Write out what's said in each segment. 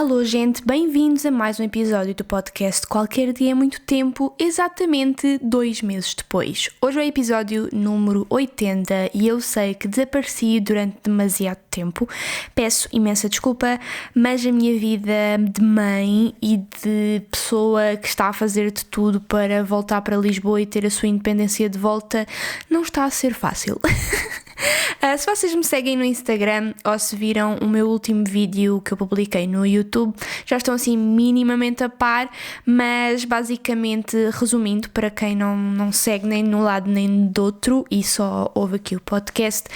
Alô gente, bem-vindos a mais um episódio do podcast Qualquer Dia é Muito Tempo, exatamente 2 meses depois. Hoje é o episódio número 80 e eu sei que desapareci durante demasiado tempo. Peço imensa desculpa, mas a minha vida de mãe e de pessoa que está a fazer de tudo para voltar para Lisboa e ter a sua independência de volta não está a ser fácil. Se vocês me seguem no Instagram ou se viram o meu último vídeo que eu publiquei no YouTube, já estão assim minimamente a par, mas basicamente, resumindo, para quem não segue nem de um lado nem do outro e só ouve aqui o podcast,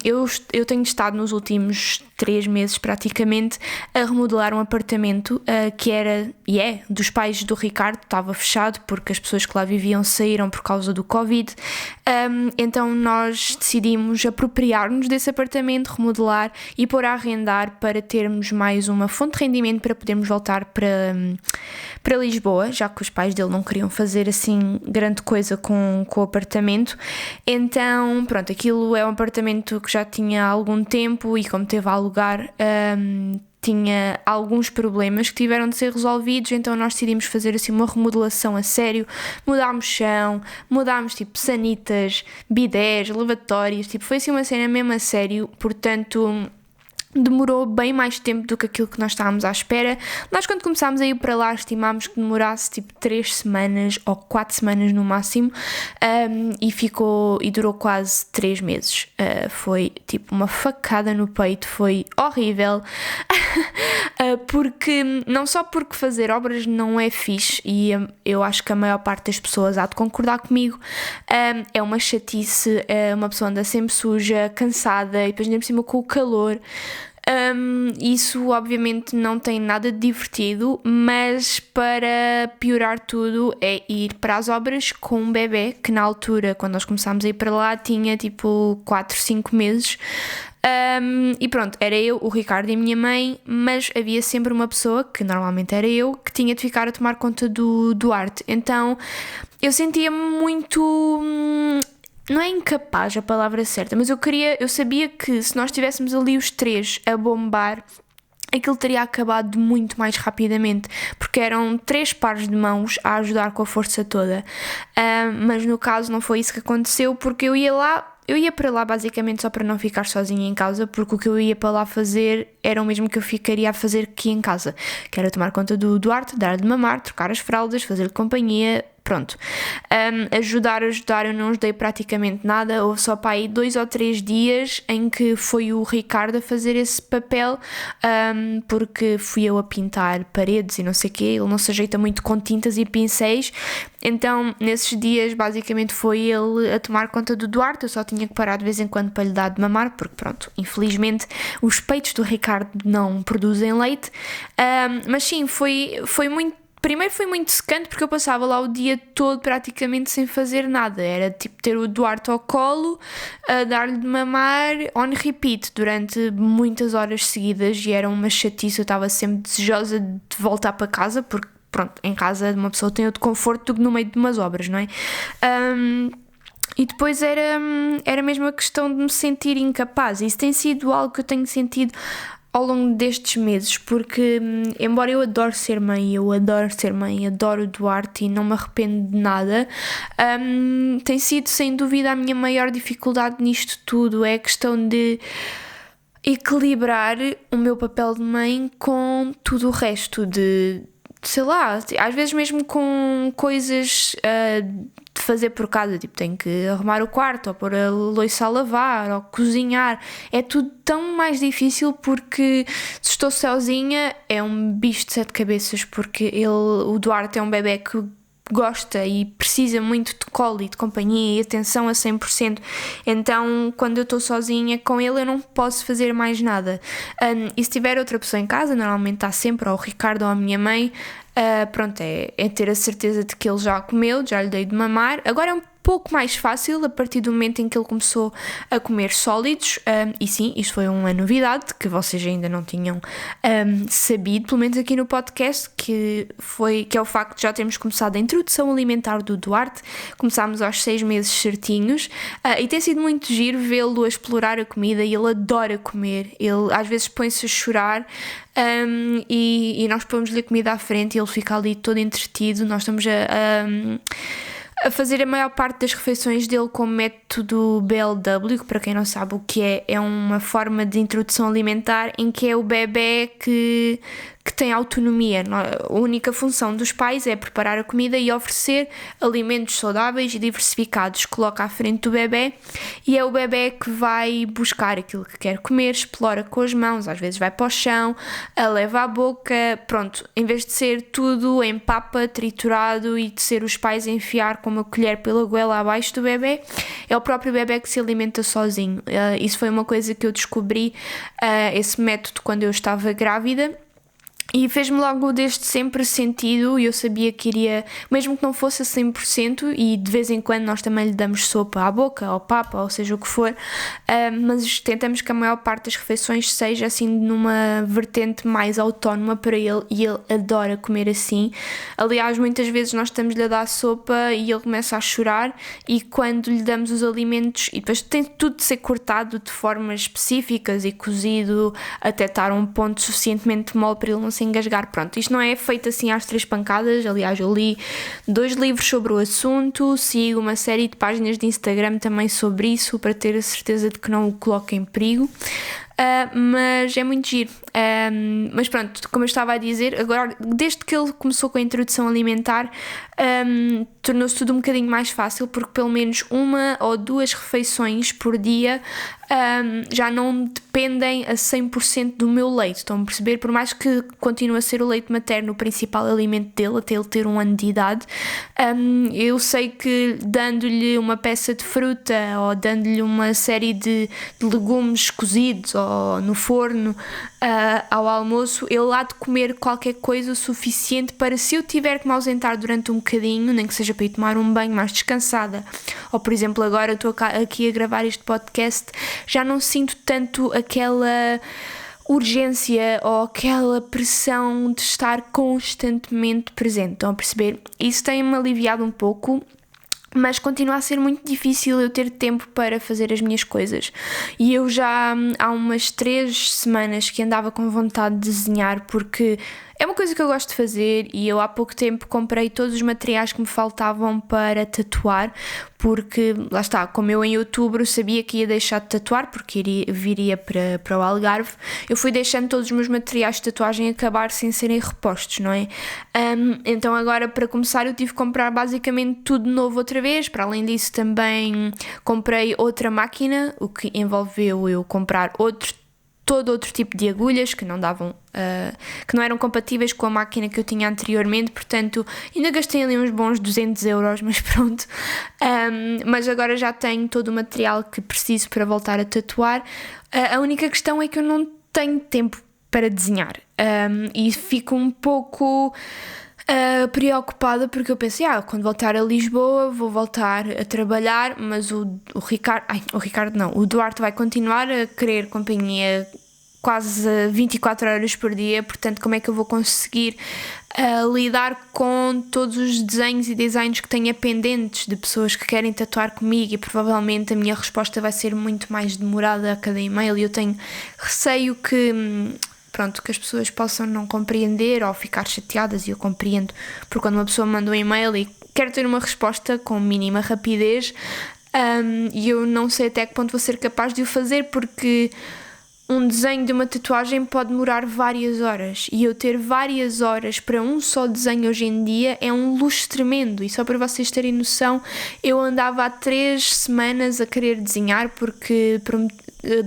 eu tenho estado nos últimos 3 meses praticamente a remodelar um apartamento que era e é dos pais do Ricardo. Estava fechado porque as pessoas que lá viviam saíram por causa do Covid, então nós decidimos apropriar-nos desse apartamento, remodelar e pôr a arrendar para termos mais uma fonte de rendimento para podermos voltar para Lisboa, já que os pais dele não queriam fazer assim grande coisa com o apartamento. Então pronto, aquilo é um apartamento que já tinha há algum tempo e como teve a alugar, tinha alguns problemas que tiveram de ser resolvidos, então nós decidimos fazer assim uma remodelação a sério, mudámos chão, mudámos tipo sanitas, bidés, lavatórios, tipo foi assim uma cena mesmo a sério, portanto demorou bem mais tempo do que aquilo que nós estávamos à espera. Nós quando começámos a ir para lá estimámos que demorasse tipo 3 semanas ou 4 semanas no máximo, e durou quase 3 meses. Foi tipo uma facada no peito, foi horrível. Porque, não só porque fazer obras não é fixe, e eu acho que a maior parte das pessoas há de concordar comigo, é uma chatice, uma pessoa anda sempre suja, cansada e depois ainda por cima com o calor. Isso obviamente não tem nada de divertido, mas para piorar tudo é ir para as obras com um bebê que na altura, quando nós começámos a ir para lá, tinha tipo 4, 5 meses. E pronto, era eu, o Ricardo e a minha mãe, mas havia sempre uma pessoa, que normalmente era eu, que tinha de ficar a tomar conta do Duarte. Então eu sentia-me muito... não é incapaz a palavra certa, mas eu sabia que se nós estivéssemos ali os 3 a bombar, aquilo teria acabado muito mais rapidamente, porque eram 3 pares de mãos a ajudar com a força toda. Mas no caso não foi isso que aconteceu, porque eu ia para lá basicamente só para não ficar sozinha em casa, porque o que eu ia para lá fazer era o mesmo que eu ficaria a fazer aqui em casa, que era tomar conta do Duarte, dar-lhe de mamar, trocar as fraldas, fazer-lhe companhia, pronto. Ajudar, eu não ajudei praticamente nada, houve só para aí 2 ou 3 dias em que foi o Ricardo a fazer esse papel, porque fui eu a pintar paredes e não sei o quê, ele não se ajeita muito com tintas e pincéis, então nesses dias basicamente foi ele a tomar conta do Duarte. Eu só tinha que parar de vez em quando para lhe dar de mamar, porque pronto, infelizmente os peitos do Ricardo não produzem leite, mas sim, foi muito. Primeiro foi muito secante porque eu passava lá o dia todo praticamente sem fazer nada. Era tipo ter o Duarte ao colo, a dar-lhe de mamar on repeat durante muitas horas seguidas, e era uma chatice. Eu estava sempre desejosa de voltar para casa, porque pronto, em casa uma pessoa tem outro conforto do que no meio de umas obras, não é? E depois era mesmo a questão de me sentir incapaz. Isso tem sido algo que eu tenho sentido ao longo destes meses, porque embora eu adoro ser mãe, adoro o Duarte e não me arrependo de nada, tem sido sem dúvida a minha maior dificuldade nisto tudo, é a questão de equilibrar o meu papel de mãe com tudo o resto, de sei lá, às vezes mesmo com coisas de fazer por casa, tipo tenho que arrumar o quarto, ou pôr a louça a lavar, ou cozinhar, é tudo tão mais difícil, porque se estou sozinha é um bicho de 7 cabeças, porque o Duarte é um bebé que gosta e precisa muito de colo e de companhia e atenção a 100%, então quando eu estou sozinha com ele eu não posso fazer mais nada. E se tiver outra pessoa em casa, normalmente está sempre ou o Ricardo ou a minha mãe, pronto, é ter a certeza de que ele já comeu, já lhe dei de mamar. Agora pouco mais fácil a partir do momento em que ele começou a comer sólidos, e sim, isto foi uma novidade que vocês ainda não tinham sabido, pelo menos aqui no podcast, que é o facto de já termos começado a introdução alimentar do Duarte. Começámos aos 6 meses certinhos, e tem sido muito giro vê-lo a explorar a comida, e ele adora comer. Ele às vezes põe-se a chorar, e nós pomos-lhe a comida à frente e ele fica ali todo entretido. Nós estamos a fazer a maior parte das refeições dele com o método BLW, que para quem não sabe o que é uma forma de introdução alimentar em que é o bebé que tem autonomia. A única função dos pais é preparar a comida e oferecer alimentos saudáveis e diversificados. Coloca à frente do bebé e é o bebé que vai buscar aquilo que quer comer, explora com as mãos, às vezes vai para o chão, a leva à boca, pronto, em vez de ser tudo em papa, triturado, e de ser os pais a enfiar com uma colher pela goela abaixo do bebé, é o próprio bebé que se alimenta sozinho. Isso foi uma coisa que eu descobri, esse método, quando eu estava grávida. E fez-me logo desde sempre sentido, e eu sabia que iria, mesmo que não fosse a 100%, e de vez em quando nós também lhe damos sopa à boca, ao papa, ou seja o que for, mas tentamos que a maior parte das refeições seja assim numa vertente mais autónoma para ele, e ele adora comer assim. Aliás, muitas vezes nós estamos-lhe a dar sopa e ele começa a chorar, e quando lhe damos os alimentos, e depois tem tudo de ser cortado de formas específicas e cozido até estar a um ponto suficientemente mole para ele não se engasgar. Pronto, isto não é feito assim às 3 pancadas. Aliás, eu li 2 livros sobre o assunto, sigo uma série de páginas de Instagram também sobre isso, para ter a certeza de que não o coloco em perigo. Mas é muito giro. Mas pronto, como eu estava a dizer, agora, desde que ele começou com a introdução alimentar, tornou-se tudo um bocadinho mais fácil, porque pelo menos 1 ou 2 refeições por dia já não dependem a 100% do meu leite. Estão a perceber? Por mais que continue a ser o leite materno o principal alimento dele até ele ter 1 ano de idade, eu sei que dando-lhe uma peça de fruta ou dando-lhe uma série de legumes cozidos ou no forno ao almoço, ele há de comer qualquer coisa o suficiente para, se eu tiver que me ausentar durante um bocadinho, nem que seja para ir tomar um banho mais descansada, ou por exemplo agora estou aqui a gravar este podcast, já não sinto tanto aquela urgência ou aquela pressão de estar constantemente presente. Estão a perceber? Isso tem-me aliviado um pouco, mas continua a ser muito difícil eu ter tempo para fazer as minhas coisas. E eu já há umas 3 semanas que andava com vontade de desenhar, porque é uma coisa que eu gosto de fazer, e eu há pouco tempo comprei todos os materiais que me faltavam para tatuar, porque, lá está, como eu em outubro sabia que ia deixar de tatuar, porque viria para o Algarve, eu fui deixando todos os meus materiais de tatuagem acabar sem serem repostos, não é? Então agora, para começar, eu tive que comprar basicamente tudo novo outra vez. Para além disso, também comprei outra máquina, o que envolveu eu comprar todo outro tipo de agulhas que não davam, que não eram compatíveis com a máquina que eu tinha anteriormente. Portanto, ainda gastei ali uns bons 200€, mas pronto. Mas agora já tenho todo o material que preciso para voltar a tatuar. A única questão é que eu não tenho tempo para desenhar, e fico um pouco preocupada, porque eu pensei, quando voltar a Lisboa vou voltar a trabalhar, mas o Duarte vai continuar a querer companhia quase 24 horas por dia, portanto como é que eu vou conseguir lidar com todos os desenhos e designs que tenho pendentes de pessoas que querem tatuar comigo, e provavelmente a minha resposta vai ser muito mais demorada a cada e-mail, e eu tenho receio que as pessoas possam não compreender ou ficar chateadas, e eu compreendo, porque quando uma pessoa manda um e-mail e quer ter uma resposta com mínima rapidez, e eu não sei até que ponto vou ser capaz de o fazer, porque um desenho de uma tatuagem pode demorar várias horas, e eu ter várias horas para um só desenho hoje em dia é um luxo tremendo. E só para vocês terem noção, eu andava há 3 semanas a querer desenhar, porque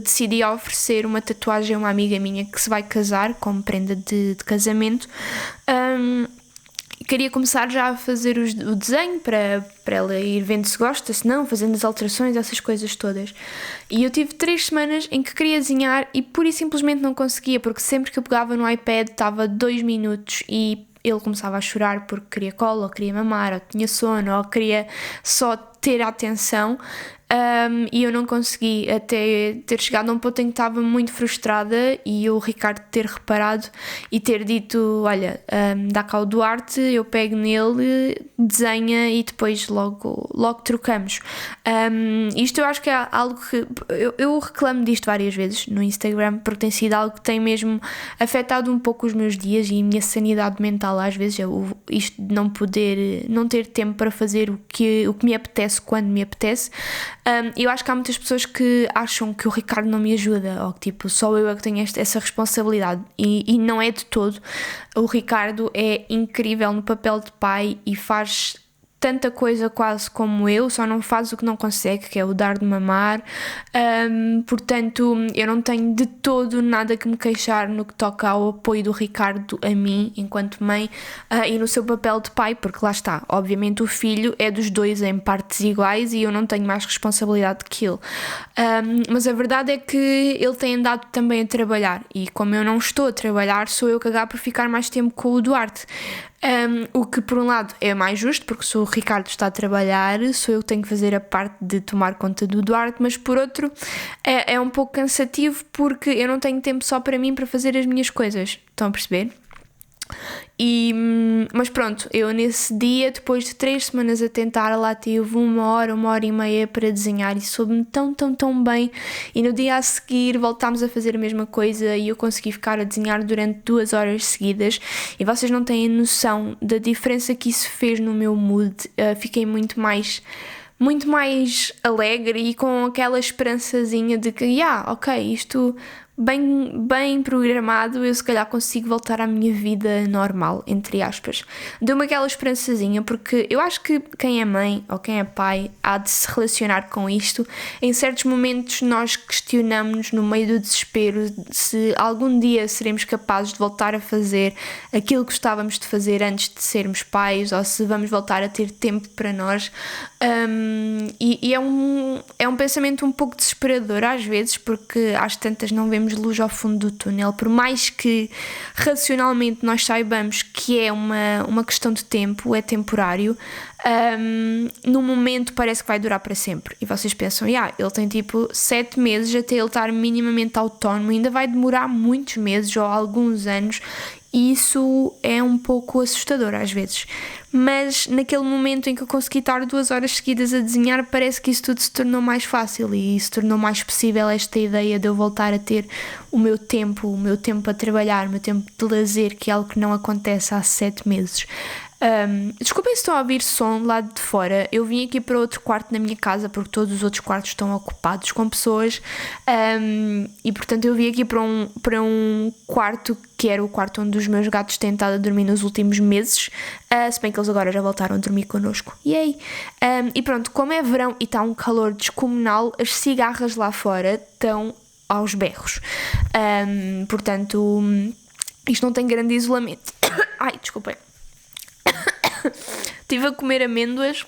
decidi oferecer uma tatuagem a uma amiga minha que se vai casar, como prenda de casamento. Queria começar já a fazer o desenho para ela ir vendo se gosta, se não, fazendo as alterações, essas coisas todas. E eu tive 3 semanas em que queria desenhar e pura e simplesmente não conseguia, porque sempre que eu pegava no iPad estava 2 minutos e ele começava a chorar porque queria cola, ou queria mamar, ou tinha sono, ou queria só ter atenção. E eu não consegui até ter chegado a um ponto em que estava muito frustrada e o Ricardo ter reparado e ter dito, olha, dá cá o Duarte, eu pego nele, desenha e depois logo trocamos. Isto eu acho que é algo que eu reclamo disto várias vezes no Instagram, porque tem sido algo que tem mesmo afetado um pouco os meus dias e a minha sanidade mental às vezes, isto de não ter tempo para fazer o que me apetece quando me apetece. Eu acho que há muitas pessoas que acham que o Ricardo não me ajuda, ou que tipo, só eu é que tenho essa responsabilidade, e não é de todo. O Ricardo é incrível no papel de pai e faz tanta coisa quase como eu, só não faz o que não consegue, que é o dar de mamar. Portanto, eu não tenho de todo nada que me queixar no que toca ao apoio do Ricardo a mim, enquanto mãe, e no seu papel de pai, porque lá está, obviamente o filho é dos dois em partes iguais e eu não tenho mais responsabilidade que ele. Mas a verdade é que ele tem andado também a trabalhar, e como eu não estou a trabalhar, sou eu que acabo por ficar mais tempo com o Duarte. O que por um lado é mais justo, porque se o Ricardo está a trabalhar, sou eu que tenho que fazer a parte de tomar conta do Duarte, mas por outro é um pouco cansativo, porque eu não tenho tempo só para mim para fazer as minhas coisas, estão a perceber? Mas pronto, eu nesse dia, depois de 3 semanas a tentar, lá tive 1 hora e meia para desenhar e soube-me tão bem, e no dia a seguir voltámos a fazer a mesma coisa e eu consegui ficar a desenhar durante 2 horas seguidas, e vocês não têm noção da diferença que isso fez no meu mood. Fiquei muito mais alegre e com aquela esperançazinha de que, ok, isto bem programado, eu se calhar consigo voltar à minha vida normal, entre aspas. Deu-me aquela esperançazinha, porque eu acho que quem é mãe ou quem é pai há de se relacionar com isto. Em certos momentos nós questionamos, no meio do desespero, se algum dia seremos capazes de voltar a fazer aquilo que gostávamos de fazer antes de sermos pais, ou se vamos voltar a ter tempo para nós. E é um pensamento um pouco desesperador às vezes, porque às tantas não vemos luz ao fundo do túnel, por mais que racionalmente nós saibamos que é uma questão de tempo, é temporário. No momento parece que vai durar para sempre, e vocês pensam, ele tem tipo 7 meses até ele estar minimamente autónomo, ainda vai demorar muitos meses ou alguns anos, e isso é um pouco assustador às vezes. Mas naquele momento em que eu consegui estar 2 horas seguidas a desenhar, parece que isso tudo se tornou mais fácil e se tornou mais possível esta ideia de eu voltar a ter o meu tempo a trabalhar, o meu tempo de lazer, que é algo que não acontece há 7 meses. Desculpem se estão a ouvir som lá de fora. Eu vim aqui para outro quarto na minha casa, porque todos os outros quartos estão ocupados com pessoas, e portanto eu vim aqui para um quarto que era o quarto onde os meus gatos têm estado a dormir nos últimos meses, se bem que eles agora já voltaram a dormir connosco. Yay! E pronto, como é verão e está um calor descomunal, as cigarras lá fora estão aos berros. Portanto, isto não tem grande isolamento. Ai, desculpem. Estive a comer amêndoas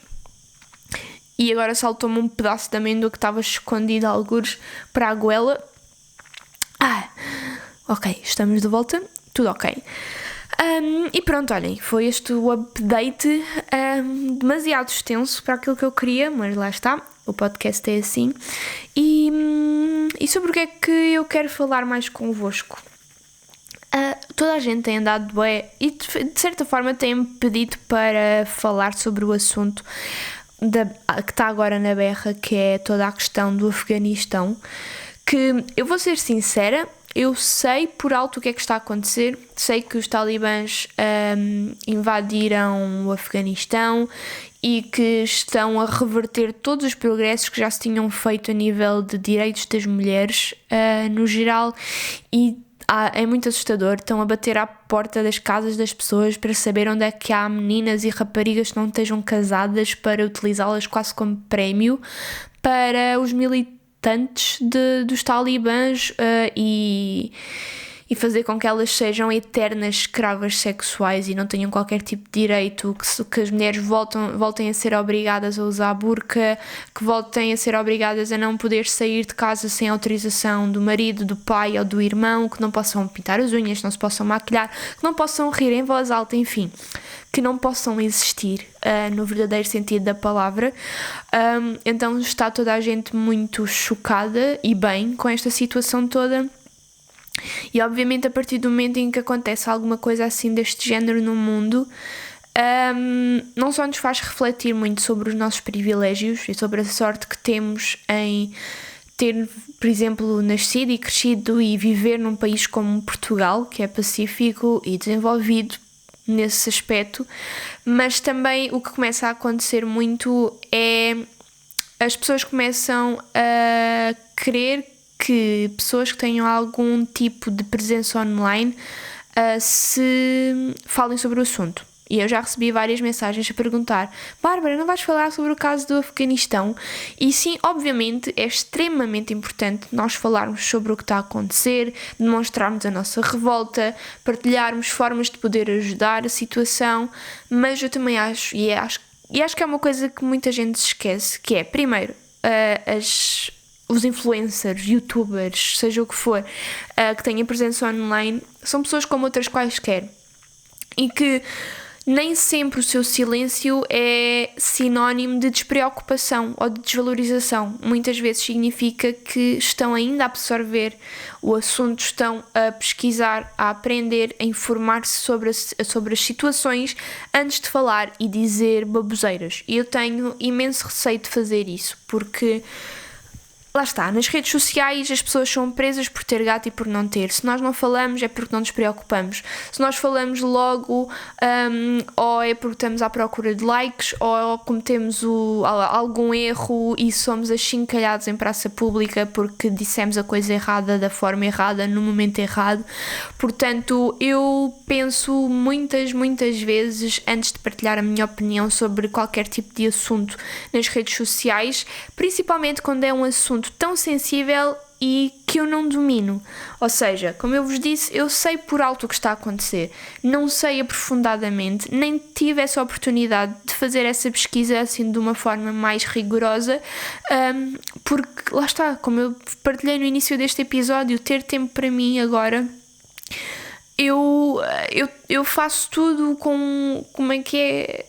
e agora saltou-me um pedaço de amêndoa que estava escondido a algures para a goela. Ok, estamos de volta, tudo ok. E pronto, olhem, foi este o update, demasiado extenso para aquilo que eu queria, mas lá está, o podcast é assim. E sobre o que é que eu quero falar mais convosco? Toda a gente tem andado bem e de certa forma tem-me pedido para falar sobre o assunto que está agora na berra, que é toda a questão do Afeganistão, que eu vou ser sincera, eu sei por alto o que é que está a acontecer, sei que os talibãs invadiram o Afeganistão e que estão a reverter todos os progressos que já se tinham feito a nível de direitos das mulheres no geral, e é muito assustador. Estão a bater à porta das casas das pessoas para saber onde é que há meninas e raparigas que não estejam casadas, para utilizá-las quase como prémio para os militantes dos talibãs, e e fazer com que elas sejam eternas escravas sexuais e não tenham qualquer tipo de direito, que as mulheres voltem a ser obrigadas a usar burca, que voltem a ser obrigadas a não poder sair de casa sem autorização do marido, do pai ou do irmão, que não possam pintar as unhas, não se possam maquilhar, que não possam rir em voz alta, enfim, que não possam existir no verdadeiro sentido da palavra. Então está toda a gente muito chocada e bem com esta situação toda. E obviamente a partir do momento em que acontece alguma coisa assim deste género no mundo, não só nos faz refletir muito sobre os nossos privilégios e sobre a sorte que temos em ter, por exemplo, nascido e crescido e viver num país como Portugal, que é pacífico e desenvolvido nesse aspecto, mas também o que começa a acontecer muito é as pessoas começam a querer que pessoas que tenham algum tipo de presença online se falem sobre o assunto. E eu já recebi várias mensagens a perguntar: Bárbara, não vais falar sobre o caso do Afeganistão? E sim, obviamente é extremamente importante nós falarmos sobre o que está a acontecer, demonstrarmos a nossa revolta, partilharmos formas de poder ajudar a situação, mas eu também acho que é uma coisa que muita gente se esquece, que é, primeiro, os influencers, youtubers, seja o que for, que tenham presença online, são pessoas como outras quaisquer, e que nem sempre o seu silêncio é sinónimo de despreocupação ou de desvalorização. Muitas vezes significa que estão ainda a absorver o assunto, estão a pesquisar, a aprender, a informar-se sobre as situações antes de falar e dizer baboseiras. E eu tenho imenso receio de fazer isso, porque lá está, nas redes sociais as pessoas são presas por ter gato e por não ter. Se nós não falamos é porque não nos preocupamos. Se nós falamos logo, ou é porque estamos à procura de likes, ou cometemos algum erro e somos achincalhados em praça pública porque dissemos a coisa errada, da forma errada, no momento errado. Portanto, eu penso muitas vezes antes de partilhar a minha opinião sobre qualquer tipo de assunto nas redes sociais, principalmente quando é um assunto tão sensível e que eu não domino. Ou seja, como eu vos disse, eu sei por alto o que está a acontecer, não sei aprofundadamente, nem tive essa oportunidade de fazer essa pesquisa assim de uma forma mais rigorosa, porque lá está, como eu partilhei no início deste episódio, ter tempo para mim agora, eu faço tudo com... Como é que é?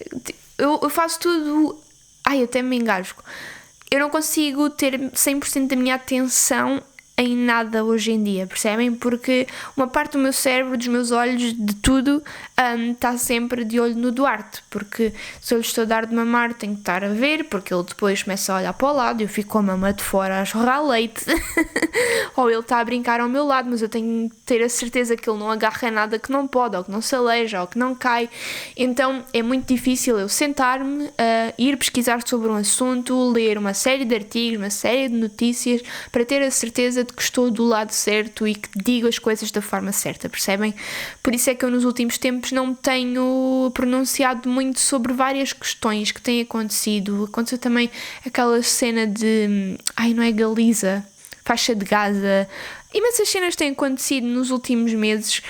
Eu faço tudo... Ai, até me engasgo. Eu não consigo ter 100% da minha atenção em nada hoje em dia, percebem? Porque uma parte do meu cérebro, dos meus olhos, de tudo, está sempre de olho no Duarte, porque se eu lhe estou a dar de mamar tenho que estar a ver, porque ele depois começa a olhar para o lado e eu fico com a mama de fora a jorrar leite ou ele está a brincar ao meu lado, mas eu tenho que ter a certeza que ele não agarra nada que não pode, ou que não se aleija, ou que não cai. Então é muito difícil eu sentar-me, ir pesquisar sobre um assunto, ler uma série de artigos, uma série de notícias, para ter a certeza de que estou do lado certo e que digo as coisas da forma certa, percebem? Por isso é que eu nos últimos tempos não me tenho pronunciado muito sobre várias questões que têm acontecido. Aconteceu também aquela cena de... não é Galiza, faixa de Gaza. Imensas cenas têm acontecido nos últimos meses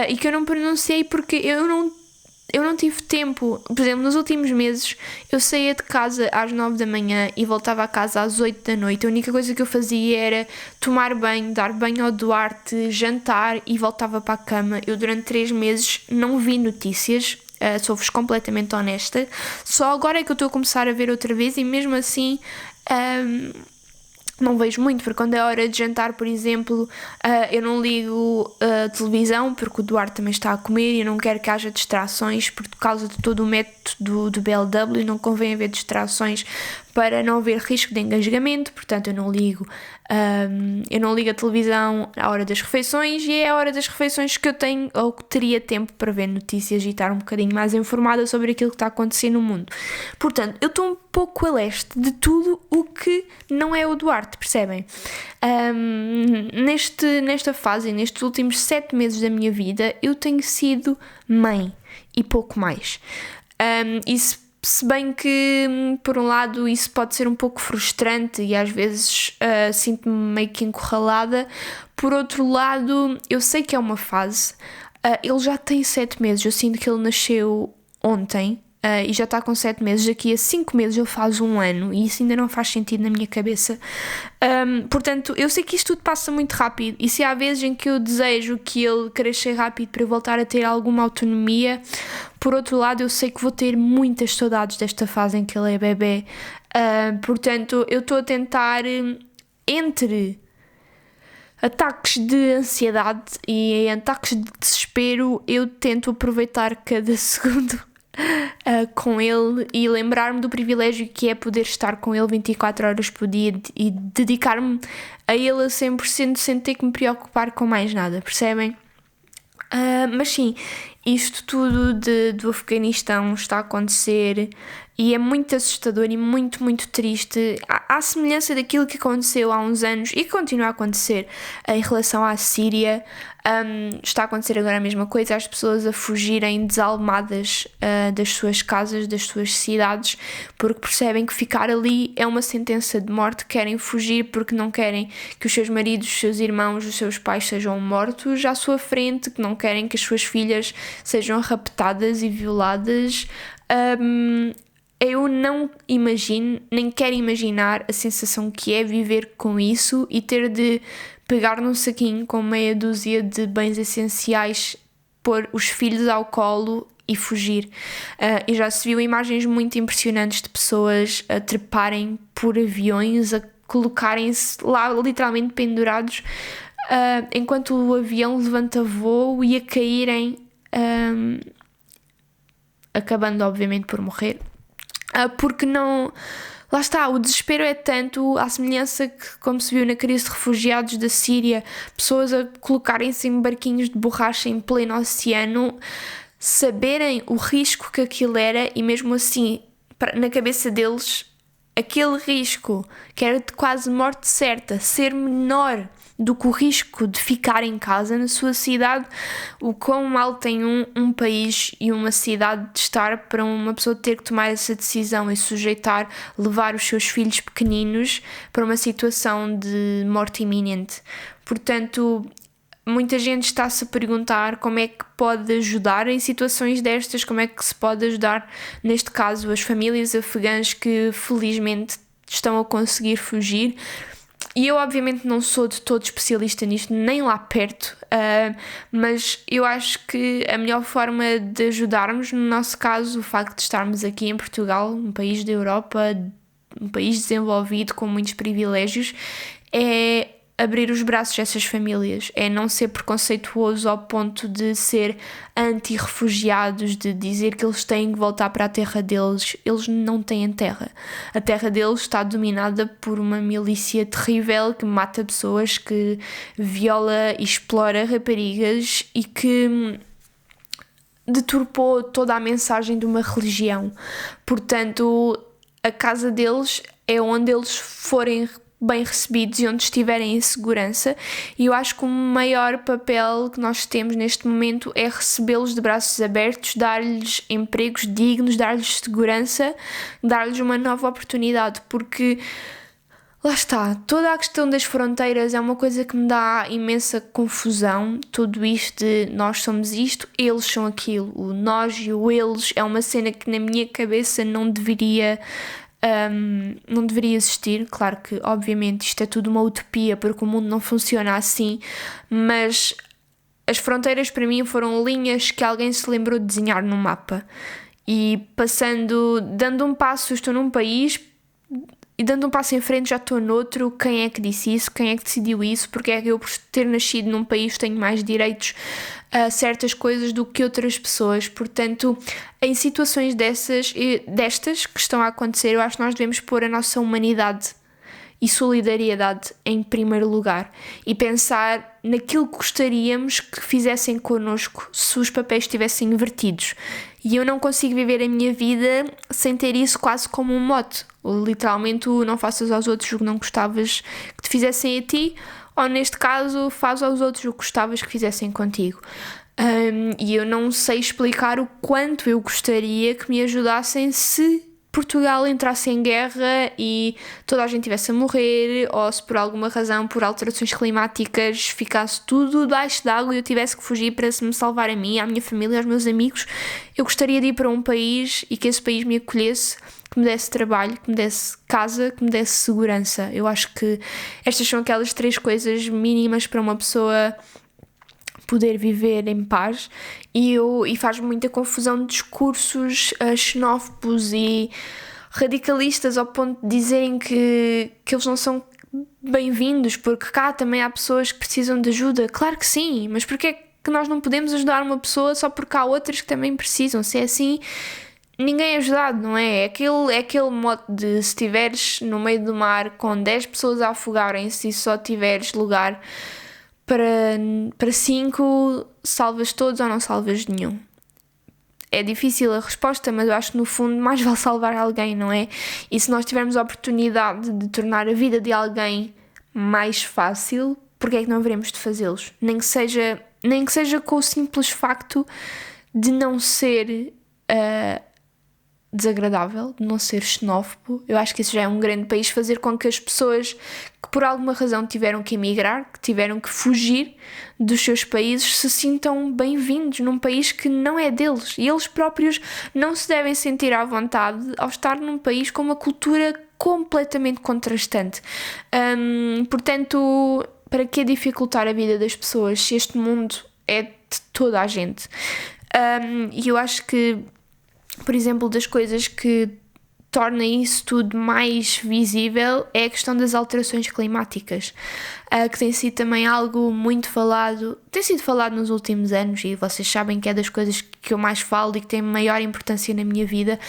e que eu não pronunciei porque eu não tive tempo. Por exemplo, nos últimos meses eu saía de casa às 9 da manhã e voltava a casa às 8 da noite. A única coisa que eu fazia era tomar banho, dar banho ao Duarte, jantar e voltava para a cama. Eu durante 3 meses não vi notícias, sou-vos completamente honesta. Só agora é que eu estou a começar a ver outra vez e mesmo assim... não vejo muito, porque quando é hora de jantar, por exemplo, eu não ligo a televisão porque o Duarte também está a comer e eu não quero que haja distrações por causa de todo o método do BLW, não convém haver distrações para não haver risco de engasgamento. Portanto eu não ligo a televisão à hora das refeições e é a hora das refeições que eu tenho ou que teria tempo para ver notícias e estar um bocadinho mais informada sobre aquilo que está a acontecer no mundo. Portanto, eu estou um pouco a leste de tudo o que não é o Duarte, percebem? Nesta fase, nestes últimos 7 meses da minha vida, eu tenho sido mãe e pouco mais. E Se bem que, por um lado, isso pode ser um pouco frustrante e às vezes sinto-me meio que encurralada. Por outro lado, eu sei que é uma fase. Ele já tem 7 meses, eu sinto que ele nasceu ontem. E já está com 7 meses, daqui a 5 meses ele faz 1 ano e isso ainda não faz sentido na minha cabeça. Portanto, eu sei que isto tudo passa muito rápido e se há vezes em que eu desejo que ele cresça rápido para eu voltar a ter alguma autonomia, por outro lado eu sei que vou ter muitas saudades desta fase em que ele é bebê. Portanto, eu estou a tentar, entre ataques de ansiedade e ataques de desespero, eu tento aproveitar cada segundo com ele e lembrar-me do privilégio que é poder estar com ele 24 horas por dia e dedicar-me a ele a 100% sem ter que me preocupar com mais nada, percebem? Mas sim, isto tudo do Afeganistão está a acontecer e é muito assustador e muito, muito triste. À semelhança daquilo que aconteceu há uns anos e que continua a acontecer em relação à Síria, está a acontecer agora a mesma coisa, as pessoas a fugirem desalmadas das suas casas, das suas cidades, porque percebem que ficar ali é uma sentença de morte, querem fugir porque não querem que os seus maridos, os seus irmãos, os seus pais sejam mortos à sua frente, que não querem que as suas filhas sejam raptadas e violadas. Eu não imagino, nem quero imaginar a sensação que é viver com isso e ter de pegar num saquinho com meia dúzia de bens essenciais, pôr os filhos ao colo e fugir. E já se viu imagens muito impressionantes de pessoas a treparem por aviões, a colocarem-se lá literalmente pendurados enquanto o avião levanta voo e a caírem, acabando obviamente por morrer. Porque não... Lá está, o desespero é tanto, à semelhança que, como se viu na crise de refugiados da Síria, pessoas a colocarem-se em barquinhos de borracha em pleno oceano, saberem o risco que aquilo era e mesmo assim, na cabeça deles, aquele risco, que era de quase morte certa, ser menor do que o risco de ficar em casa na sua cidade, o quão mal tem um país e uma cidade de estar para uma pessoa ter que tomar essa decisão e sujeitar, levar os seus filhos pequeninos para uma situação de morte iminente. Portanto, muita gente está-se a perguntar como é que pode ajudar em situações destas, como é que se pode ajudar, neste caso, as famílias afegãs que felizmente estão a conseguir fugir. E eu obviamente não sou de todo especialista nisto, nem lá perto, mas eu acho que a melhor forma de ajudarmos, no nosso caso, o facto de estarmos aqui em Portugal, um país da Europa, um país desenvolvido com muitos privilégios, é abrir os braços a essas famílias, é não ser preconceituoso ao ponto de ser anti-refugiados, de dizer que eles têm que voltar para a terra deles. Eles não têm terra. A terra deles está dominada por uma milícia terrível que mata pessoas, que viola e explora raparigas e que deturpou toda a mensagem de uma religião. Portanto, a casa deles é onde eles forem bem recebidos e onde estiverem em segurança, e eu acho que o maior papel que nós temos neste momento é recebê-los de braços abertos, dar-lhes empregos dignos, dar-lhes segurança, dar-lhes uma nova oportunidade, porque lá está, toda a questão das fronteiras é uma coisa que me dá imensa confusão. Tudo isto de nós somos isto, eles são aquilo, o nós e o eles é uma cena que na minha cabeça não deveria existir. Claro que obviamente isto é tudo uma utopia porque o mundo não funciona assim, mas as fronteiras para mim foram linhas que alguém se lembrou de desenhar no mapa, e dando um passo estou num país e dando um passo em frente já estou noutro. Quem é que disse isso? Quem é que decidiu isso? Porque é que eu, por ter nascido num país, tenho mais direitos a certas coisas do que outras pessoas? Portanto, em situações destas que estão a acontecer, eu acho que nós devemos pôr a nossa humanidade e solidariedade em primeiro lugar e pensar naquilo que gostaríamos que fizessem connosco se os papéis estivessem invertidos. E eu não consigo viver a minha vida sem ter isso quase como um mote. Literalmente, não faças aos outros o que não gostavas que te fizessem a ti, ou neste caso, faz aos outros o que gostavas que fizessem contigo. E eu não sei explicar o quanto eu gostaria que me ajudassem se Portugal entrasse em guerra e toda a gente estivesse a morrer, ou se por alguma razão, por alterações climáticas, ficasse tudo debaixo d'água e eu tivesse que fugir para se me salvar a mim, à minha família, aos meus amigos. Eu gostaria de ir para um país e que esse país me acolhesse, que me desse trabalho, que me desse casa, que me desse segurança. Eu acho que estas são aquelas 3 coisas mínimas para uma pessoa poder viver em paz, e faz muita confusão de discursos xenófobos e radicalistas ao ponto de dizerem que eles não são bem-vindos, porque cá também há pessoas que precisam de ajuda. Claro que sim, mas porquê é que nós não podemos ajudar uma pessoa só porque há outras que também precisam? Se é assim, ninguém é ajudado, não é? É aquele mote de se estiveres no meio do mar com 10 pessoas a afogarem-se e só tiveres lugar para 5, salvas todos ou não salvas nenhum? É difícil a resposta, mas eu acho que no fundo mais vale salvar alguém, não é? E se nós tivermos a oportunidade de tornar a vida de alguém mais fácil, porque é que não haveremos de fazê-los? Nem que seja com o simples facto de não ser desagradável, de não ser xenófobo. Eu acho que isso já é um grande país, fazer com que as pessoas que por alguma razão tiveram que emigrar, que tiveram que fugir dos seus países, se sintam bem-vindos num país que não é deles, e eles próprios não se devem sentir à vontade ao estar num país com uma cultura completamente contrastante. Portanto, para que dificultar a vida das pessoas se este mundo é de toda a gente? E eu acho que, por exemplo, das coisas que torna isso tudo mais visível é a questão das alterações climáticas, que tem sido também algo muito falado, tem sido falado nos últimos anos, e vocês sabem que é das coisas que eu mais falo e que tem maior importância na minha vida,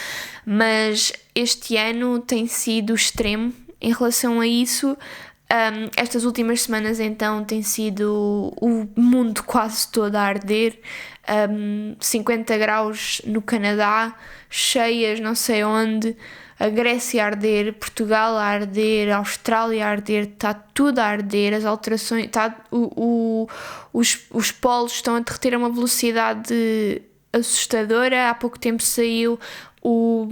mas este ano tem sido extremo em relação a isso. Estas últimas semanas então tem sido o mundo quase todo a arder, 50 graus no Canadá, cheias não sei onde, a Grécia a arder, Portugal a arder, a Austrália a arder, está tudo a arder, as alterações, os polos estão a derreter a uma velocidade assustadora. Há pouco tempo saiu o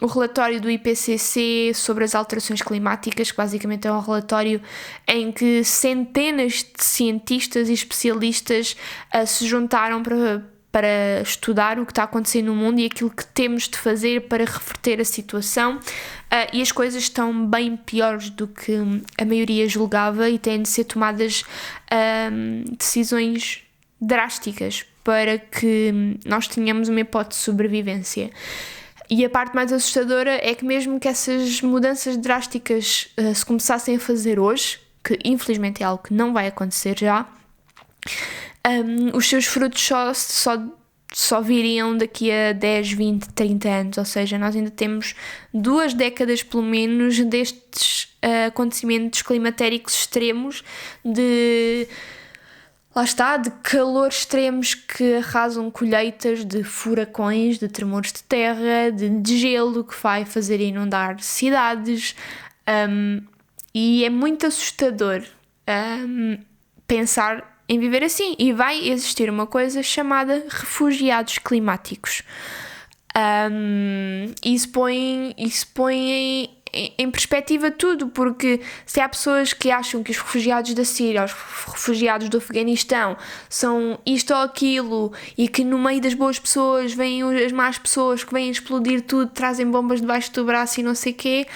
relatório do IPCC sobre as alterações climáticas, que basicamente é um relatório em que centenas de cientistas e especialistas se juntaram para estudar o que está acontecendo no mundo e aquilo que temos de fazer para reverter a situação, e as coisas estão bem piores do que a maioria julgava, e têm de ser tomadas decisões drásticas para que nós tenhamos uma hipótese de sobrevivência. E a parte mais assustadora é que mesmo que essas mudanças drásticas se começassem a fazer hoje, que infelizmente é algo que não vai acontecer já, os seus frutos só viriam daqui a 10, 20, 30 anos, ou seja, nós ainda temos 2 décadas pelo menos destes acontecimentos climatéricos extremos, lá está, de calores extremos que arrasam colheitas, de furacões, de tremores de terra, de gelo que vai fazer inundar cidades, e é muito assustador pensar em viver assim. E vai existir uma coisa chamada refugiados climáticos. Isso põe em perspectiva tudo, porque se há pessoas que acham que os refugiados da Síria, os refugiados do Afeganistão são isto ou aquilo, e que no meio das boas pessoas vêm as más pessoas que vêm explodir tudo, trazem bombas debaixo do braço e não sei o quê,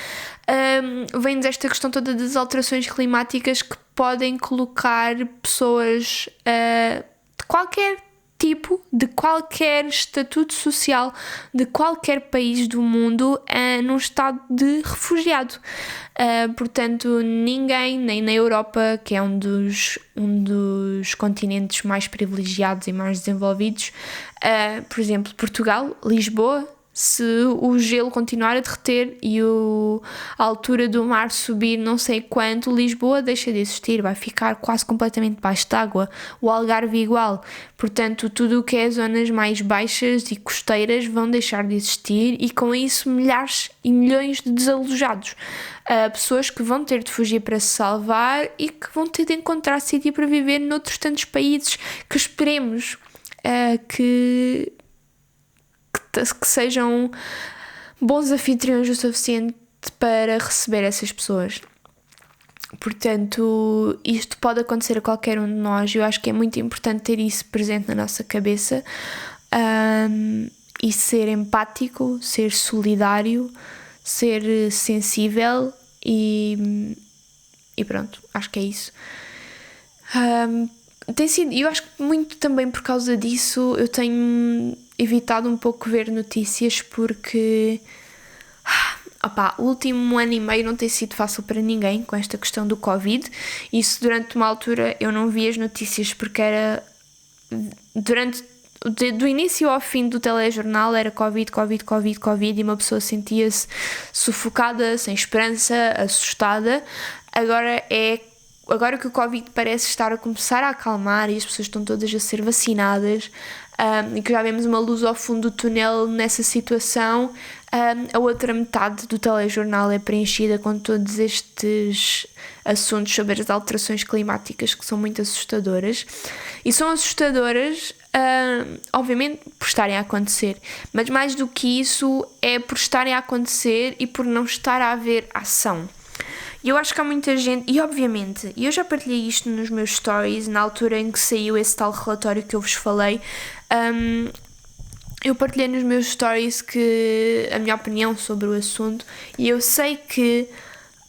vem-nos esta questão toda das alterações climáticas que podem colocar pessoas de qualquer tipo, de qualquer estatuto social, de qualquer país do mundo, num estado de refugiado. Portanto, ninguém, nem na Europa, que é um dos continentes mais privilegiados e mais desenvolvidos, por exemplo, Portugal, Lisboa, se o gelo continuar a derreter e a altura do mar subir não sei quanto, Lisboa deixa de existir, vai ficar quase completamente debaixo d'água, o Algarve igual. Portanto, tudo o que é zonas mais baixas e costeiras vão deixar de existir, e com isso milhares e milhões de desalojados, pessoas que vão ter de fugir para se salvar e que vão ter de encontrar sítio para viver noutros tantos países que esperemos que sejam bons anfitriões o suficiente para receber essas pessoas. Portanto, isto pode acontecer a qualquer um de nós. Eu acho que é muito importante ter isso presente na nossa cabeça, e ser empático, ser solidário, ser sensível e pronto, acho que é isso. Tem sido, eu acho que muito também por causa disso eu tenho evitado um pouco ver notícias, porque o último ano e meio não tem sido fácil para ninguém com esta questão do Covid. Isso, durante uma altura eu não vi as notícias, porque era do início ao fim do telejornal era Covid, e uma pessoa sentia-se sufocada, sem esperança, assustada. Agora que o Covid parece estar a começar a acalmar e as pessoas estão todas a ser vacinadas, e que já vemos uma luz ao fundo do túnel nessa situação, a outra metade do telejornal é preenchida com todos estes assuntos sobre as alterações climáticas, que são muito assustadoras. E são assustadoras, obviamente, por estarem a acontecer, mas mais do que isso é por estarem a acontecer e por não estar a haver ação. E eu acho que há muita gente, e obviamente, eu já partilhei isto nos meus stories, na altura em que saiu esse tal relatório que eu vos falei, eu partilhei nos meus stories a minha opinião sobre o assunto, e eu sei que,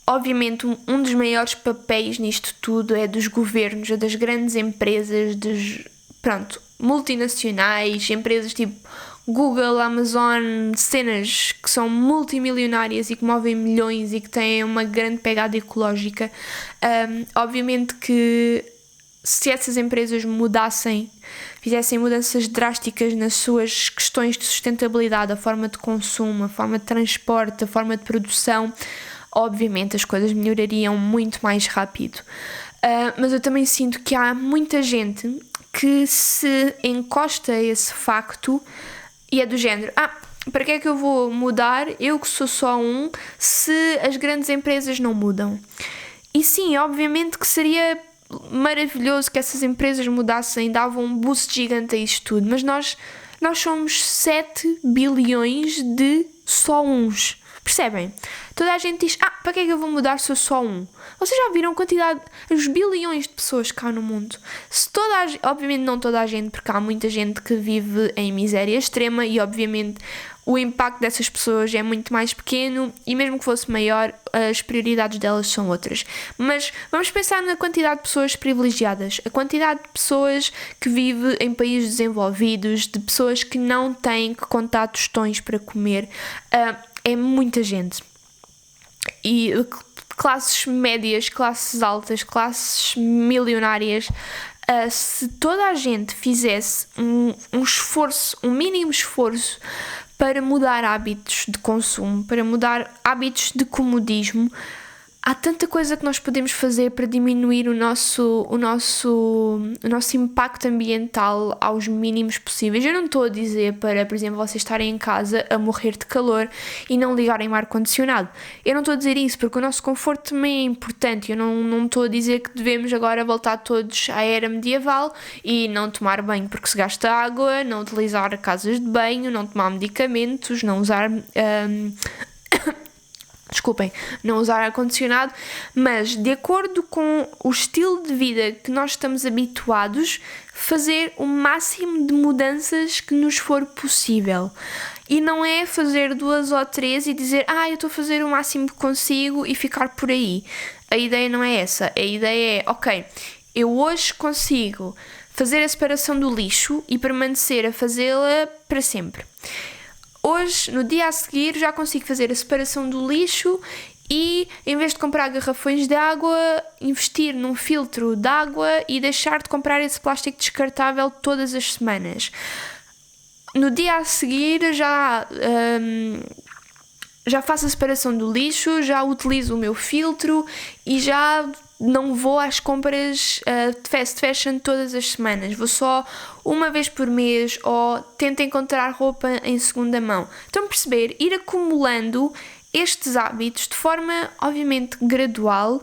obviamente, um dos maiores papéis nisto tudo é dos governos, é das grandes empresas, multinacionais, empresas tipo Google, Amazon, cenas que são multimilionárias e que movem milhões e que têm uma grande pegada ecológica. Obviamente que se essas empresas fizessem mudanças drásticas nas suas questões de sustentabilidade, a forma de consumo, a forma de transporte, a forma de produção, obviamente as coisas melhorariam muito mais rápido. Mas eu também sinto que há muita gente que se encosta a esse facto e é do género: para que é que eu vou mudar, eu que sou só se as grandes empresas não mudam? E sim, obviamente que seria maravilhoso que essas empresas mudassem, davam um boost gigante a isto tudo, mas nós somos 7 bilhões de só uns. Percebem? Toda a gente diz: para que é que eu vou mudar se eu só um? Vocês já viram a quantidade, os bilhões de pessoas que há no mundo? Obviamente não toda a gente, porque há muita gente que vive em miséria extrema e obviamente o impacto dessas pessoas é muito mais pequeno, e mesmo que fosse maior, as prioridades delas são outras. Mas vamos pensar na quantidade de pessoas privilegiadas, a quantidade de pessoas que vivem em países desenvolvidos, de pessoas que não têm que contar tostões para comer. É muita gente. E classes médias, classes altas, classes milionárias. Se toda a gente fizesse um esforço, um mínimo esforço para mudar hábitos de consumo, para mudar hábitos de comodismo, há tanta coisa que nós podemos fazer para diminuir o nosso impacto ambiental aos mínimos possíveis. Eu não estou a dizer para, por exemplo, vocês estarem em casa a morrer de calor e não ligarem o ar-condicionado. Eu não estou a dizer isso, porque o nosso conforto também é importante. Eu não estou a dizer que devemos agora voltar todos à era medieval e não tomar banho porque se gasta água, não utilizar casas de banho, não tomar medicamentos, não usar... não usar ar-condicionado, mas de acordo com o estilo de vida que nós estamos habituados, fazer o máximo de mudanças que nos for possível. E não é fazer 2 ou 3 e dizer: eu estou a fazer o máximo que consigo e ficar por aí. A ideia não é essa. A ideia é: ok, eu hoje consigo fazer a separação do lixo e permanecer a fazê-la para sempre. Hoje, no dia a seguir, já consigo fazer a separação do lixo e, em vez de comprar garrafões de água, investir num filtro de água e deixar de comprar esse plástico descartável todas as semanas. No dia a seguir, já faço a separação do lixo, já utilizo o meu filtro e já não vou às compras de fast fashion todas as semanas. Vou só uma vez por mês ou tento encontrar roupa em segunda mão. Estão a perceber? Ir acumulando estes hábitos de forma, obviamente, gradual.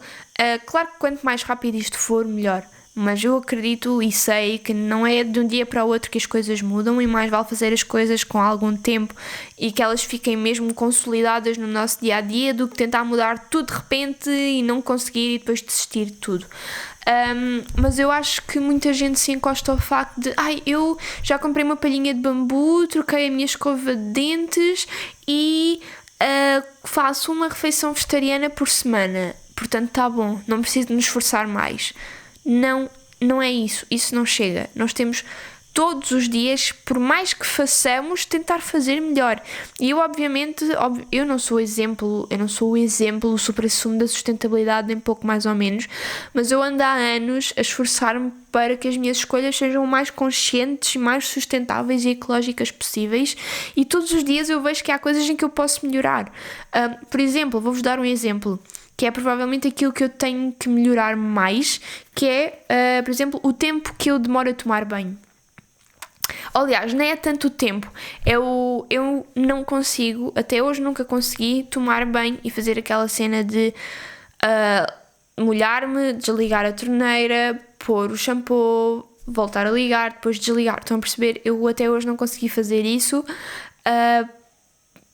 Claro que quanto mais rápido isto for, melhor. mas eu acredito e sei que não é de um dia para o outro que as coisas mudam, e mais vale fazer as coisas com algum tempo e que elas fiquem mesmo consolidadas no nosso dia-a-dia do que tentar mudar tudo de repente e não conseguir e depois desistir de tudo. Mas eu acho que muita gente se encosta ao facto de eu já comprei uma palhinha de bambu, troquei a minha escova de dentes e faço uma refeição vegetariana por semana, portanto está bom, não preciso de me esforçar mais. Não é isso, isso não chega. Nós temos todos os dias, por mais que façamos, tentar fazer melhor. E eu obviamente, eu não sou o exemplo, o supra-sumo da sustentabilidade, nem pouco mais ou menos, mas eu ando há anos a esforçar-me para que as minhas escolhas sejam o mais conscientes, mais sustentáveis e ecológicas possíveis, e todos os dias eu vejo que há coisas em que eu posso melhorar. Por exemplo, vou-vos dar um exemplo, que é provavelmente aquilo que eu tenho que melhorar mais, que é, por exemplo, o tempo que eu demoro a tomar banho. Aliás, nem é tanto o tempo, eu não consigo, até hoje nunca consegui tomar banho e fazer aquela cena de molhar-me, desligar a torneira, pôr o shampoo, voltar a ligar, depois desligar. Estão a perceber? Eu até hoje não consegui fazer isso.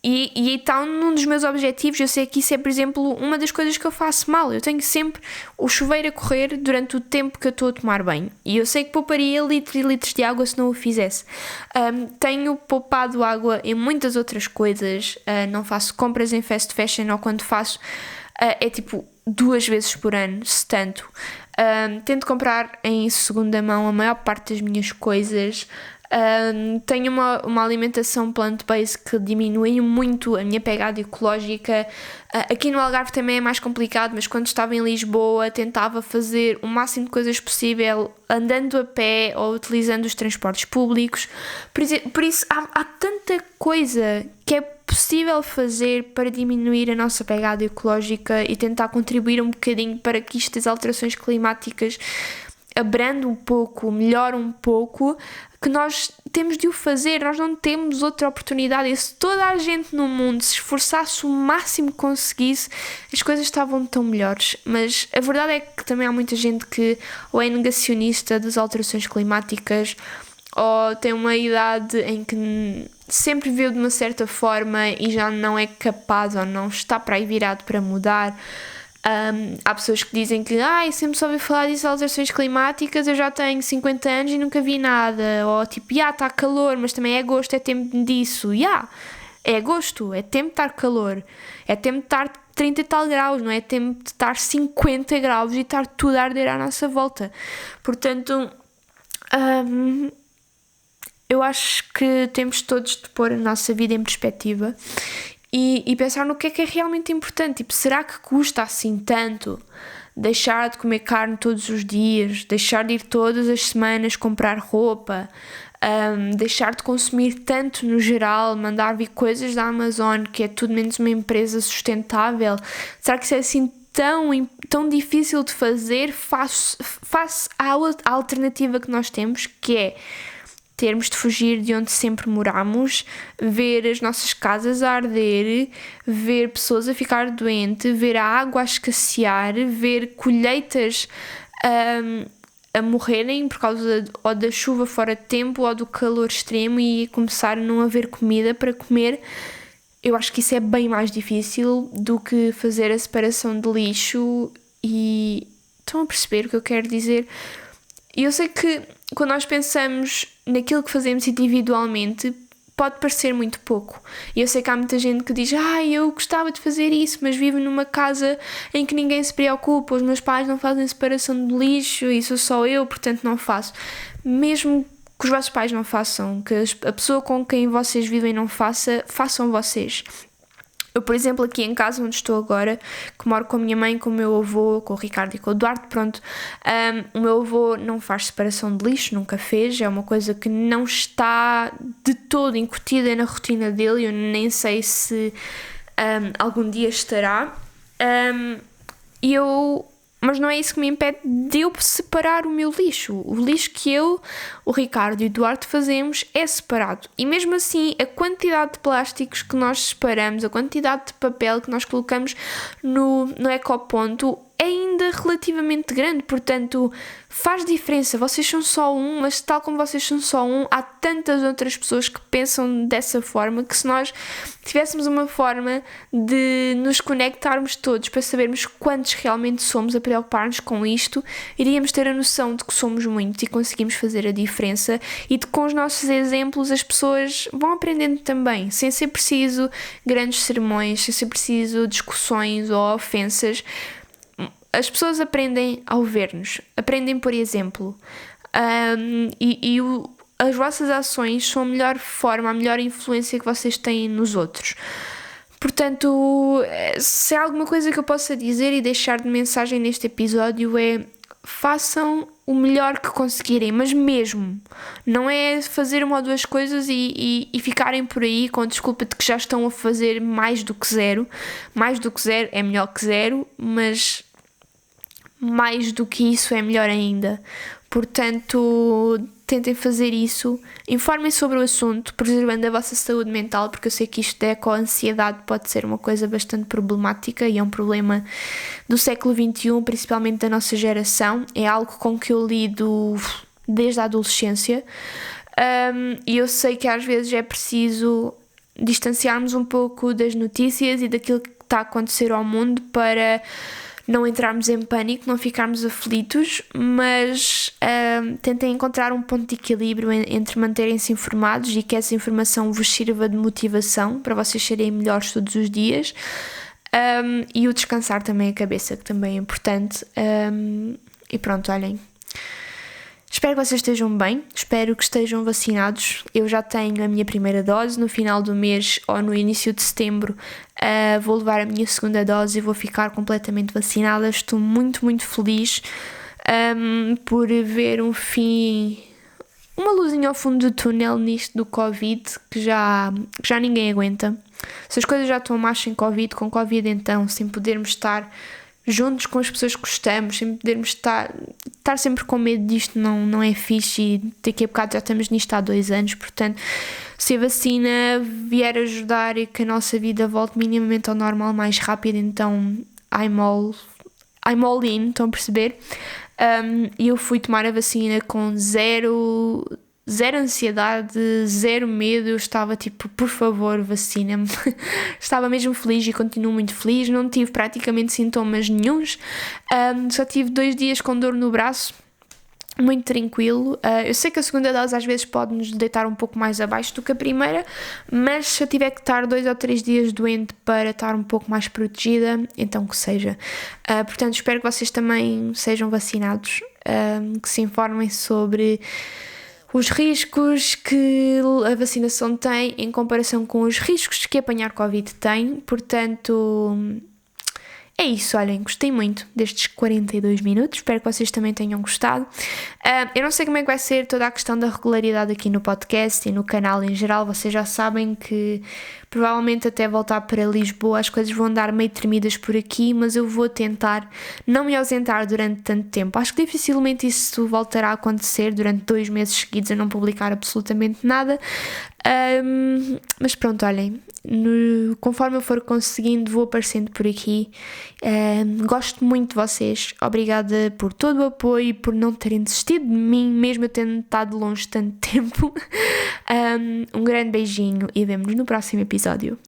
E então, num dos meus objetivos, eu sei que isso é, por exemplo, uma das coisas que eu faço mal. Eu tenho sempre o chuveiro a correr durante o tempo que eu estou a tomar banho. E eu sei que pouparia litros e litros de água se não o fizesse. Tenho poupado água em muitas outras coisas. Não faço compras em fast fashion, ou quando faço, é tipo 2 vezes por ano, se tanto. Tento comprar em segunda mão a maior parte das minhas coisas. Tenho uma alimentação plant-based que diminui muito a minha pegada ecológica. Aqui no Algarve também é mais complicado, mas quando estava em Lisboa tentava fazer o máximo de coisas possível andando a pé ou utilizando os transportes públicos. Por isso há tanta coisa que é possível fazer para diminuir a nossa pegada ecológica e tentar contribuir um bocadinho para que isto das alterações climáticas abrande um pouco, melhore um pouco, que nós temos de o fazer. Nós não temos outra oportunidade. E se toda a gente no mundo se esforçasse o máximo que conseguisse, as coisas estavam tão melhores. Mas a verdade é que também há muita gente que ou é negacionista das alterações climáticas, ou tem uma idade em que sempre viu de uma certa forma e já não é capaz ou não está para aí virado para mudar. Há pessoas que dizem que sempre só ouvi falar disso, alterações climáticas, eu já tenho 50 anos e nunca vi nada. Ou tipo, está calor, mas também é agosto, é tempo disso. É agosto, é tempo de estar calor, é tempo de estar 30 e tal graus, não é tempo de estar 50 graus e estar tudo a arder à nossa volta. Portanto, eu acho que temos todos de pôr a nossa vida em perspectiva e pensar no que é realmente importante. Tipo, será que custa assim tanto deixar de comer carne todos os dias, deixar de ir todas as semanas comprar roupa, deixar de consumir tanto no geral, mandar vir coisas da Amazon, que é tudo menos uma empresa sustentável? Será que isso é assim tão difícil de fazer face à alternativa que nós temos, que é termos de fugir de onde sempre moramos, ver as nossas casas a arder, ver pessoas a ficar doentes, ver a água a escassear, ver colheitas a morrerem por causa ou da chuva fora de tempo ou do calor extremo e começar a não haver comida para comer? Eu acho que isso é bem mais difícil do que fazer a separação de lixo. E estão a perceber o que eu quero dizer? E eu sei que quando nós pensamos naquilo que fazemos individualmente, pode parecer muito pouco. E eu sei que há muita gente que diz: eu gostava de fazer isso, mas vivo numa casa em que ninguém se preocupa, os meus pais não fazem separação de lixo e sou só eu, portanto não faço. Mesmo que os vossos pais não façam, que a pessoa com quem vocês vivem não faça, façam vocês. Eu, por exemplo, aqui em casa onde estou agora, que moro com a minha mãe, com o meu avô, com o Ricardo e com o Eduardo, o meu avô não faz separação de lixo, nunca fez, é uma coisa que não está de todo incutida na rotina dele, eu nem sei se algum dia estará, mas não é isso que me impede de eu separar o meu lixo. O lixo que eu, o Ricardo e o Eduardo fazemos é separado. E mesmo assim, a quantidade de plásticos que nós separamos, a quantidade de papel que nós colocamos no ecoponto ainda relativamente grande, portanto faz diferença. Vocês são só um, mas tal como vocês são só um, há tantas outras pessoas que pensam dessa forma, que se nós tivéssemos uma forma de nos conectarmos todos para sabermos quantos realmente somos, a preocupar-nos com isto, iríamos ter a noção de que somos muitos e conseguimos fazer a diferença, e de que com os nossos exemplos as pessoas vão aprendendo também, sem ser preciso grandes sermões, sem ser preciso discussões ou ofensas. As pessoas aprendem ao ver-nos, aprendem por exemplo, as vossas ações são a melhor forma, a melhor influência que vocês têm nos outros. Portanto, se há alguma coisa que eu possa dizer e deixar de mensagem neste episódio é: façam o melhor que conseguirem, mas mesmo, não é fazer uma ou duas coisas e ficarem por aí com a desculpa de que já estão a fazer mais do que zero. Mais do que zero é melhor que zero, mas mais do que isso é melhor ainda. Portanto, tentem fazer isso, informem sobre o assunto, preservando a vossa saúde mental, porque eu sei que isto com a ansiedade pode ser uma coisa bastante problemática e é um problema do século XXI, principalmente da nossa geração. É algo com que eu lido desde a adolescência, e eu sei que às vezes é preciso distanciarmos um pouco das notícias e daquilo que está a acontecer ao mundo para não entrarmos em pânico, não ficarmos aflitos, mas tentem encontrar um ponto de equilíbrio entre manterem-se informados e que essa informação vos sirva de motivação para vocês serem melhores todos os dias, e o descansar também a cabeça, que também é importante. E pronto, olhem, espero que vocês estejam bem, espero que estejam vacinados. Eu já tenho a minha primeira dose. No final do mês ou no início de setembro vou levar a minha segunda dose e vou ficar completamente vacinada. Estou muito, muito feliz por ver um fim, uma luzinha ao fundo do túnel nisto do Covid, que já ninguém aguenta. Se as coisas já estão mais sem Covid, com Covid então, sem podermos estar juntos com as pessoas que gostamos, sem podermos estar sempre com medo disto, não é fixe, e daqui a bocado já estamos nisto há 2 anos. Portanto, se a vacina vier ajudar e que a nossa vida volte minimamente ao normal mais rápido, então I'm all in, estão a perceber? E eu fui tomar a vacina com zero ansiedade, zero medo. Eu estava tipo, por favor, vacina-me. Estava mesmo feliz e continuo muito feliz. Não tive praticamente sintomas nenhuns, só tive 2 dias com dor no braço, muito tranquilo. Eu sei que a segunda dose às vezes pode nos deitar um pouco mais abaixo do que a primeira, mas se eu tiver que estar 2 ou 3 dias doente para estar um pouco mais protegida, então que seja. Portanto, espero que vocês também sejam vacinados, que se informem sobre os riscos que a vacinação tem em comparação com os riscos que apanhar Covid tem. Portanto, é isso, olhem, gostei muito destes 42 minutos, espero que vocês também tenham gostado. Eu não sei como é que vai ser toda a questão da regularidade aqui no podcast e no canal em geral. Vocês já sabem que provavelmente até voltar para Lisboa as coisas vão andar meio tremidas por aqui, mas eu vou tentar não me ausentar durante tanto tempo. Acho que dificilmente isso voltará a acontecer durante 2 meses seguidos a não publicar absolutamente nada. Mas pronto, olhem, conforme eu for conseguindo vou aparecendo por aqui. Gosto muito de vocês, obrigada por todo o apoio e por não terem desistido de mim mesmo eu tendo estado longe tanto tempo. Um grande beijinho e vemo-nos no próximo episódio.